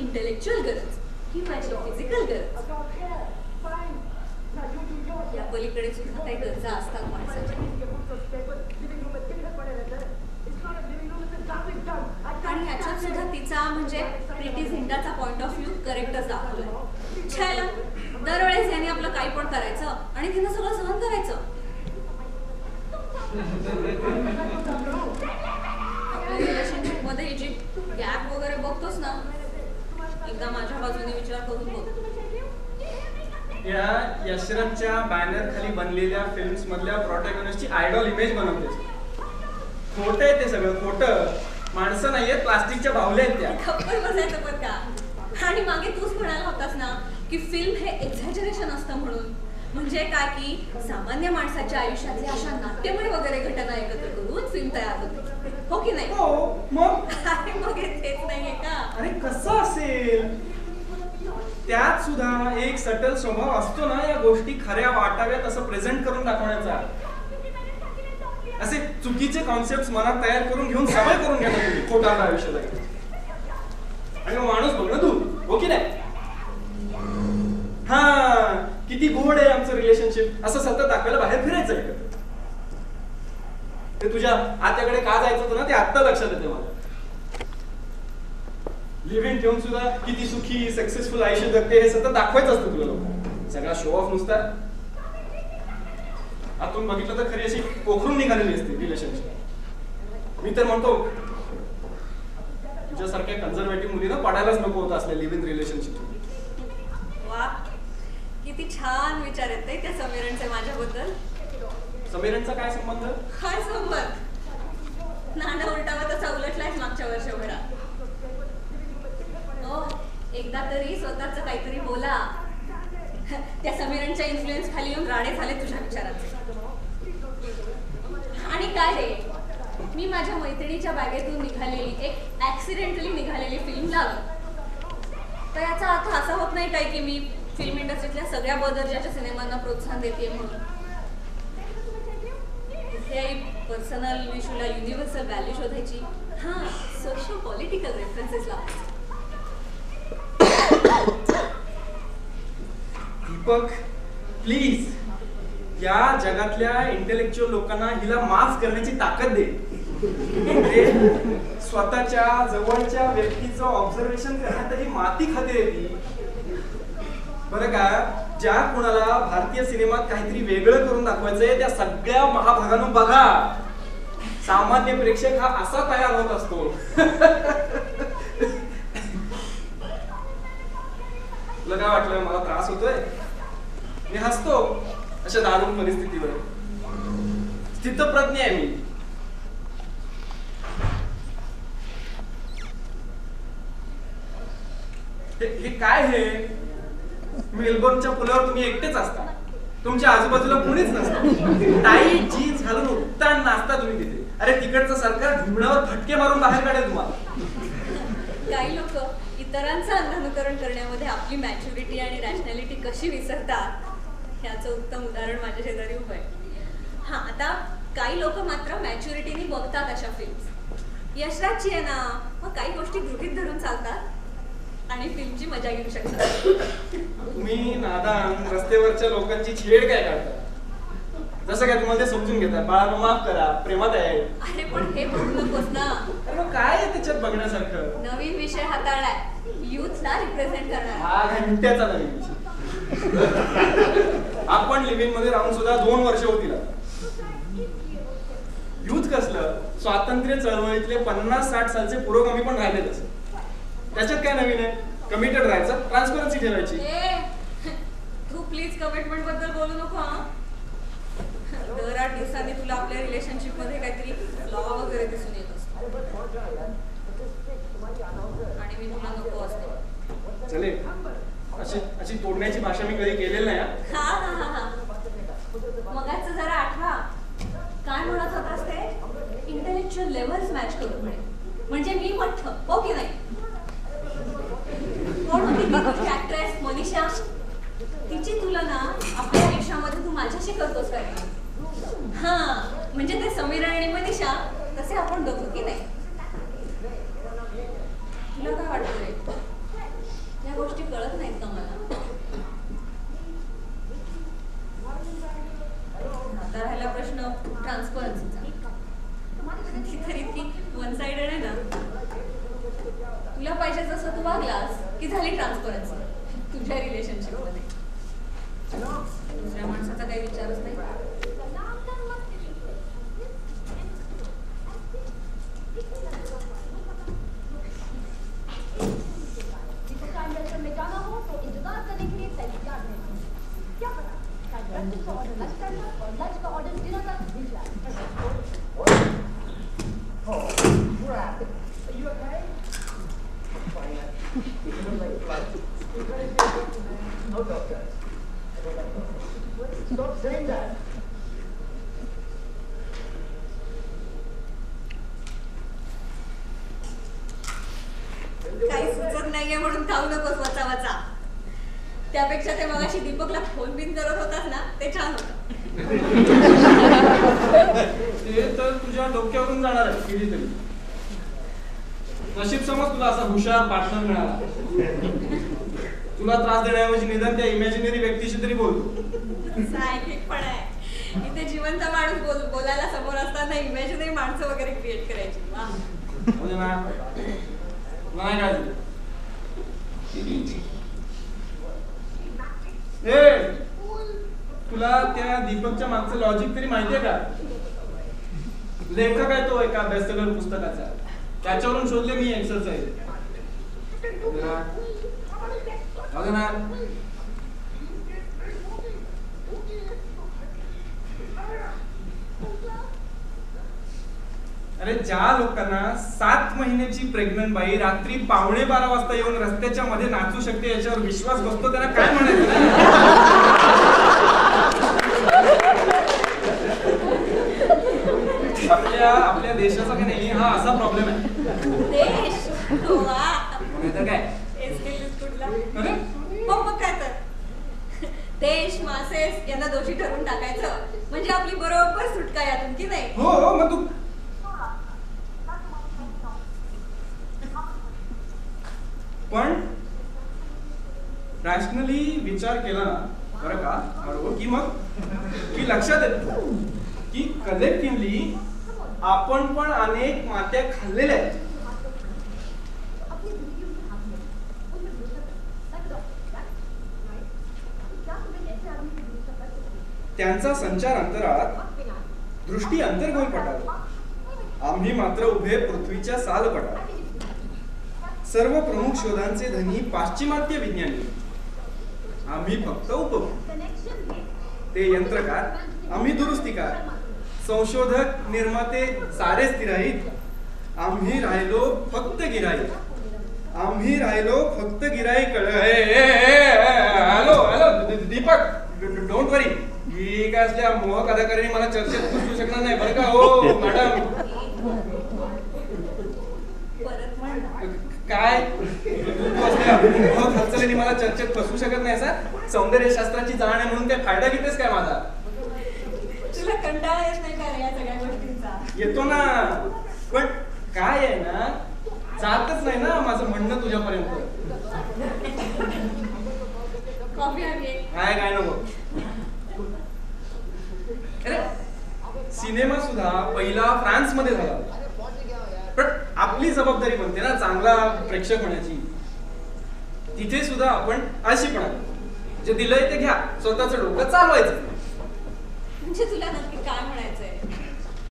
Intellectual गरज ही माझी physical गरज, या पलीकडे सुद्धा काही गरजा असतात माणसाच्या. आणि ह्याच्यात सुद्धा तिचा म्हणजे प्रीती झिंटाचा पॉइंट ऑफ व्ह्यू करेक्टच दाखवलाय. छायला दरवेळेस याने आपलं काही पण करायचं आणि तिनं सगळं सहन करायचं. आपल्या रिलेशनशिप मध्ये जी गॅप वगैरे बघतोस ना, एकदा माझ्या बाजूने विचार करून बघ. या यशराजच्या बॅनर खाली बनलेल्या फिल्म्स मधल्या प्रोटॅगनिस्टची आयडॉल इमेज बनवतेस. खोटं आहे ते सगळं, खोटं. माणसं नाहीयेत, प्लास्टिकच्या बाहुल्या आहेत त्या. खप्पर बसायचं बरं का. आणि मागे तूच म्हणाला होतास ना की फिल्म हे एक्झॅजरेशन असतं म्हणून. म्हणजे काय की सामान्य माणसाच्या आयुष्यातल्या अशा नाट्यमय वगैरे घटना एकत्र करून फिल्म तयार होते, हो की नाही? हो मग. अरे मग तेच नाहीये का? अरे कसं असेल? त्यात सुद्धा एक सटल स्वभाव असतो ना या गोष्टी खऱ्या वाटाव्यात असं प्रेझेंट करून दाखवण्याचा. असे चुकीचे कॉन्सेप्ट मनात तयार करून घेऊन सवय करून घेता तुम्ही खोटारडा आयुष्य जगायचं. आणि माणूस बघ ना तू, हो की नाही? हा किती गोड आहे आमचं रिलेशनशिप असं सतत दाखवायला बाहेर फिरायचं एकत्र. ते तुझ्या आत्याकडे का जायचं होतं ना ते आत्ता लक्षात येते मला. लिव्हिंग ठेवून सुद्धा किती सुखी सक्सेसफुल आयुष्य जगते हे सतत दाखवायचं असतं तुला. लोक सगळा शो ऑफ नुसता. आतून बघितलं तर खरी अशी पोखरून निघालेली असते रिलेशनशिप. मी तर म्हणतो तुझ्यासारख्या कन्झर्वेटिव्ह मुलीला पडायलाच नको होतं असल्या लिव्ह इन रिलेशनशिप. वा किती छान विचार आहेत त्या समीरणचे माझ्याबद्दल. समीरणचा काय संबंध? काय संबंध? नाणं उलटावं तसा उलटलायच मागच्या वर्षभरात. एकदा तरी स्वतःच काहीतरी बोला. त्या समीरणच्या इन्फ्लुएन्स खाली येऊन राडे झाले तुझ्या विचारांचे. आणि काय रे, मी माझ्या मैत्रिणीच्या बॅगेतून निघालेली एक ऍक्सिडेंटली निघालेली फिल्म लावली तर याचा अर्थ असा होत नाही काय की मी फिल्म इंडस्ट्रीतल्या सगळ्या बदर्जाच्या सिनेमांना प्रोत्साहन देते म्हणून. कुठल्याही पर्सनल इश्यूला युनिव्हर्सल व्हॅल्यू शोधायची, हा सोशो पॉलिटिकल रेफरन्सेस लावायचे. दीपक प्लीज या जगातल्या इंटेलेक्च्युअल लोकांना हिला माफ करण्याची ताकद दे. स्वतःच्या जवळच्या व्यक्तीचं ऑब्झर्वेशन करण्यातही माती खाते ती. बरं का, ज्या कुणाला भारतीय सिनेमात काहीतरी वेगळं करून दाखवायचंय त्या सगळ्या महाभागानं बघा. सामान्य प्रेक्षक हा असा तयार होत असतो. तुला काय वाटलं मला त्रास होतोय? मी हसतो अशा दारुण परिस्थितीवर. स्थितप्रज्ञ आहे मी. हे काय हे? मेलबर्नच्या पुलावर तुम्ही एकटेच असता, तुमच्या आजूबाजूला कोणीच नसतं. टाईट जीन्स घालून उत्तान नाचता तुम्ही तिथे. अरे तिकडचं सरकार ढुंगणावर फटके मारून बाहेर काढेल तुम्हाला. काही लोक इतरांचं अंधानुकरण करण्यामध्ये आपली मॅच्युरिटी आणि रॅशनॅलिटी कशी विसरतात याचं उत्तम उदाहरण माझ्या शेजारी उभं आहे. हा आता काही लोक मात्र मॅच्युरिटीने बघतात अशा फिल्म्स. यशराजची आहे ना, मग काही गोष्टी गृहीत धरून चालतात आणि फिल्मची मजा घेऊ शकतात. तुम्ही नादान रस्त्यावरच्या लोकांची छेड काय काढता? जसं काय तुम्हाला ते समजून घेतात, बाळांनो माफ करा, प्रेमात आहे. अरे पण हे बघू नकोस ना. अरे मग काय आहे त्याच्यात बघण्यासारखं? नवीन विषय हाताळलाय, युथला रिप्रेझेंट करणार. हा घंट्याचा नवीन विषय. आपण लिव्हिंग मध्ये राहून सुद्धा 2 वर्ष होतील. युथ कसलं, स्वातंत्र्य चळवळीतले 50-60 सालचे पुरोगामी पण राहिले तसं. त्याच्यात काय नवीन आहे? कमिटेड राहायचं, ट्रान्सपरन्सी ठेवायची. तू प्लीज कमिटमेंट बद्दल बोलू नको. हा दर 8 दिवसांनी तुला आपल्या रिलेशनशिप मध्ये काहीतरी फ्लॉ वगैरे दिसून येत असतो आणि मी तुला नको असते. चले अशी तोडण्याची भाषा मी कधी केलेली नाही. मगाच जरा आठवा काय म्हणत होतास ते? इंटेलेक्च्युअल लेव्हल्स मॅच करू म्हणजे मी मठ्ठ, हो की नाही? कोण होती ती ऍक्ट्रेस मनीषा? तिची तुलना आपल्या आयुष्यामध्ये तू माझ्याशी करतोस काय? हा म्हणजे ते समीरण आणि मनीषा तसे आपण दोघं की नाही? तुला काय वाटतं रे? तुला पाहिजे जसं तू वागलास की झाली ट्रान्सपरन्सी तुझ्या रिलेशनशिप मध्ये. दुसऱ्या माणसाचा काही विचारच नाही. काही सुचत नाहीये म्हणून खाऊ नकोस वचा वचा. त्यापेक्षा ते मगाशी दीपकला फोन बिन करत होतास ना ते छान होतं. ते तर तुझ्या डोक्यावरून जाणार आहे कधीतरी. नशीब समज तुला असा हुशार पार्टनर मिळाला. तुला त्रास देण्याऐवजी निदान त्या इमॅजिनरी व्यक्तीशी तरी बोलतो. सायकिक पण आहे. इथे जिवंत माणूस बोलायला समोर असताना इमॅजिनरी माणसं वगैरे क्रिएट करायची. वा म्हणजे नाही काय तुला त्या दीपकच्या मागचं लॉजिक तरी माहितीये का? लेखक आहे तो एका बेस्टसेलर पुस्तकाचा. त्याच्यावरून शोधले मी एक्सरसाइज. अरे ज्या लोकांना 7 महिन्याची प्रेग्नंट बाई रात्री 11:15 वाजता येऊन रस्त्याच्या मध्ये नाचू शकते याच्यावर विश्वास बसतो त्यांना काय म्हणायचं? आपल्या देशाचा की नाही हा असा प्रॉब्लेम आहे. देश मासेस यांना दोषी ठरवून टाकायचं म्हणजे आपली बरोबर सुटका यातून की नाही. हो मग तू पण रॅशनली विचार केला ना बरं का बरोबर की मग की लक्षात येतं की कलेक्टिव्हली आपण पण अनेक मात्या खाल्लेल्या आहेत. त्यांचा संचार अंतराळात दृष्टी अंतर्गोल पटात आम्ही मात्र उभे पृथ्वीच्या सालपटात. सर्व प्रमुख शोधांचे धनी पाश्चिमात्य विज्ञानी आम्ही फक्त उपभोग. ते यंत्रकार आम्ही दुरुस्तीकार. संशोधक निर्माते सारे स्थिराईत. आम्ही राहिलो फक्त गिराईक. आम्ही राहिलो फक्त गिराईक. हॅलो हॅलो दीपक डोंट वरी. ही काय असल्या मोहक अदाकारांनी मला चर्चेत बसू शकणार नाही बरं का. हो मॅडम काय खर्चलेली मला चर्चेत फसवू शकत नाही सर. सौंदर्य शास्त्राची जाण आहे म्हणून काय फायदा घेतेस काय माझा? तुला कंटाळा येत नाही का या सगळ्या गोष्टींचा? येतो ना पण काय आहे ना जातच नाही ना माझं म्हणणं तुझ्यापर्यंत. कॉफी हवी काय नको. अरे सिनेमा सुद्धा पहिला फ्रान्स मध्ये झाला पण आपली जबाबदारी बनते ना चांगला प्रेक्षक होण्याची. तिथे सुद्धा आपण अशी पण जे दिलंय ते घ्या स्वतःच डोकं चालवायचं. म्हणजे तुला नक्की काय म्हणायचंय?